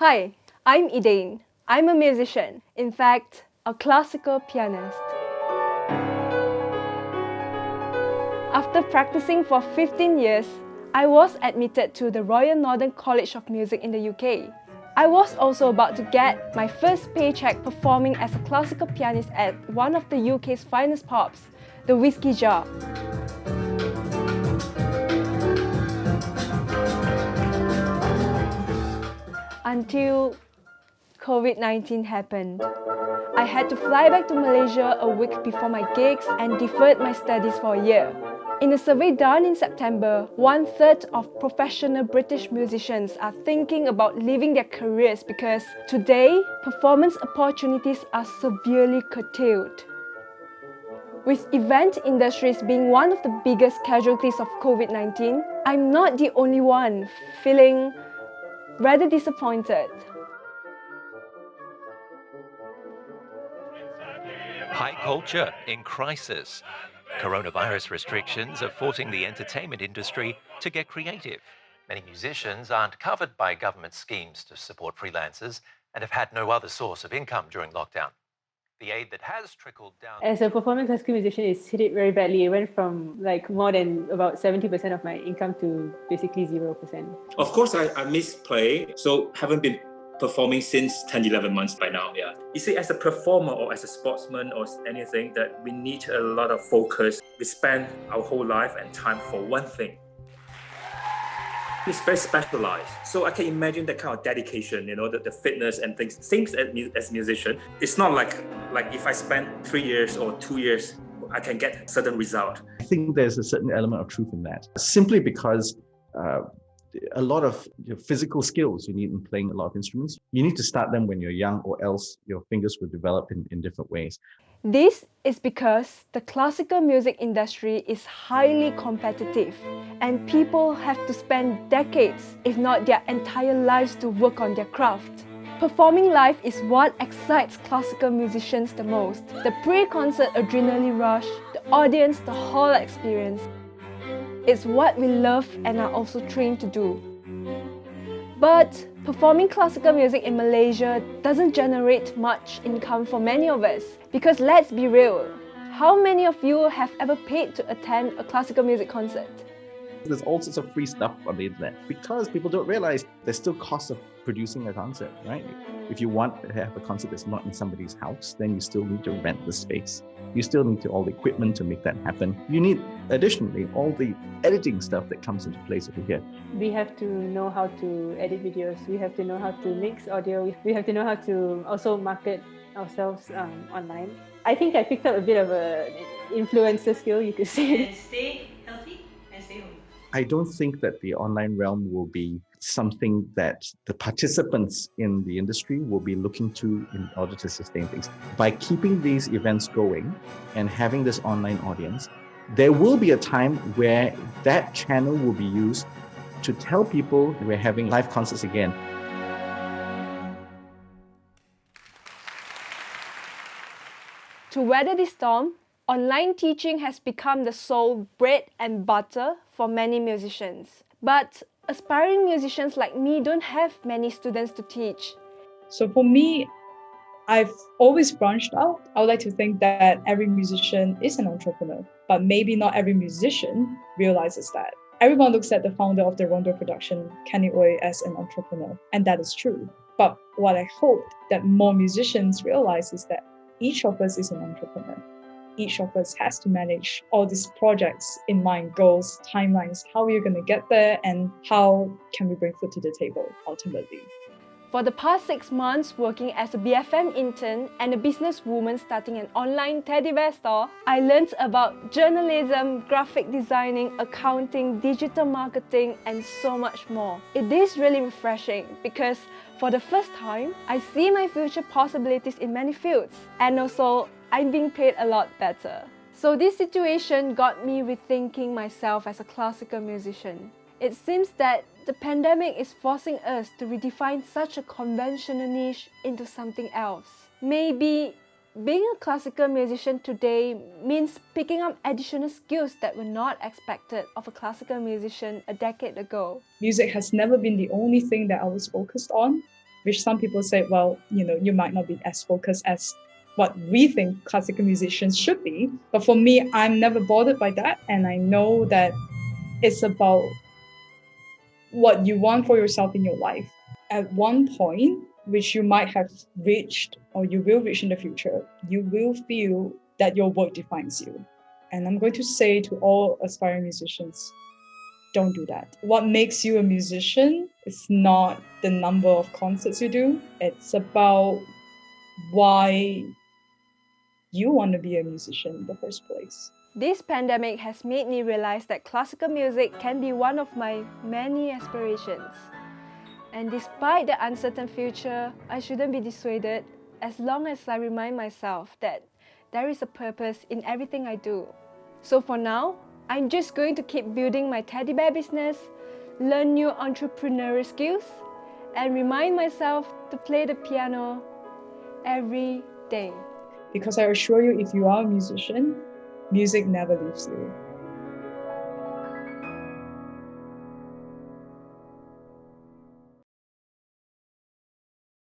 Hi, I'm Elaine. I'm a musician, in fact, a classical pianist. After practicing for 15 years, I was admitted to the Royal Northern College of Music in the UK. I was also about to get my first paycheck performing as a classical pianist at one of the UK's finest pubs, the Whiskey Jar. Until COVID-19 happened. I had to fly back to Malaysia a week before my gigs and deferred my studies for a year. In a survey done in September, 1/3 of professional British musicians are thinking about leaving their careers because today, performance opportunities are severely curtailed. With event industries being one of the biggest casualties of COVID-19, I'm not the only one feeling rather disappointed. High culture in crisis. Coronavirus restrictions are forcing the entertainment industry to get creative. Many musicians aren't covered by government schemes to support freelancers and have had no other source of income during lockdown. The aid that has trickled down... As a performing classical musician, it's hit it very badly. It went from more than about 70% of my income to basically 0%. Of course, I miss play, so haven't been performing since 10, 11 months by now, yeah. You see, as a performer or as a sportsman or anything, that we need a lot of focus. We spend our whole life and time for one thing. It's very specialized. So I can imagine that kind of dedication, the fitness and things. Same as musician. It's not like if I spend 3 years or 2 years, I can get a certain result. I think there's a certain element of truth in that. Simply because a lot of physical skills you need in playing a lot of instruments. You need to start them when you're young, or else your fingers will develop in different ways. This is because the classical music industry is highly competitive and people have to spend decades, if not their entire lives, to work on their craft. Performing live is what excites classical musicians the most. The pre-concert adrenaline rush, the audience, the whole experience. It's what we love and are also trained to do. But performing classical music in Malaysia doesn't generate much income for many of us. Because let's be real, how many of you have ever paid to attend a classical music concert? There's all sorts of free stuff on the internet because people don't realize there's still costs of producing a concert, right? If you want to have a concert that's not in somebody's house, then you still need to rent the space. You still need all the equipment to make that happen. You need, additionally, all the editing stuff that comes into place over here. We have to know how to edit videos. We have to know how to mix audio. We have to know how to also market ourselves online. I think I picked up a bit of an influencer skill, you could say. And stay healthy and stay home. I don't think that the online realm will be something that the participants in the industry will be looking to in order to sustain things. By keeping these events going and having this online audience, there will be a time where that channel will be used to tell people we're having live concerts again. To weather this storm, online teaching has become the sole bread and butter for many musicians. But aspiring musicians like me don't have many students to teach. So for me, I've always branched out. I would like to think that every musician is an entrepreneur, but maybe not every musician realizes that. Everyone looks at the founder of the Rondo production, Kenny Oy, as an entrepreneur, and that is true. But what I hope that more musicians realize is that each of us is an entrepreneur. Each of us has to manage all these projects in mind, goals, timelines, how we're going to get there, and how can we bring food to the table ultimately. For the past 6 months working as a BFM intern and a businesswoman starting an online teddy bear store, I learned about journalism, graphic designing, accounting, digital marketing, and so much more. It is really refreshing because for the first time, I see my future possibilities in many fields, and also I'm being paid a lot better. So this situation got me rethinking myself as a classical musician. It seems that the pandemic is forcing us to redefine such a conventional niche into something else. Maybe being a classical musician today means picking up additional skills that were not expected of a classical musician a decade ago. Music has never been the only thing that I was focused on. which some people say, well, you might not be as focused as what we think classical musicians should be. But for me, I'm never bothered by that. And I know that it's about what you want for yourself in your life. At one point, which you might have reached or you will reach in the future, you will feel that your work defines you. And I'm going to say to all aspiring musicians, don't do that. What makes you a musician is not the number of concerts you do. It's about why you want to be a musician in the first place. This pandemic has made me realize that classical music can be one of my many aspirations. And despite the uncertain future, I shouldn't be dissuaded as long as I remind myself that there is a purpose in everything I do. So for now, I'm just going to keep building my teddy bear business, learn new entrepreneurial skills, and remind myself to play the piano every day. Because I assure you, if you are a musician, music never leaves you.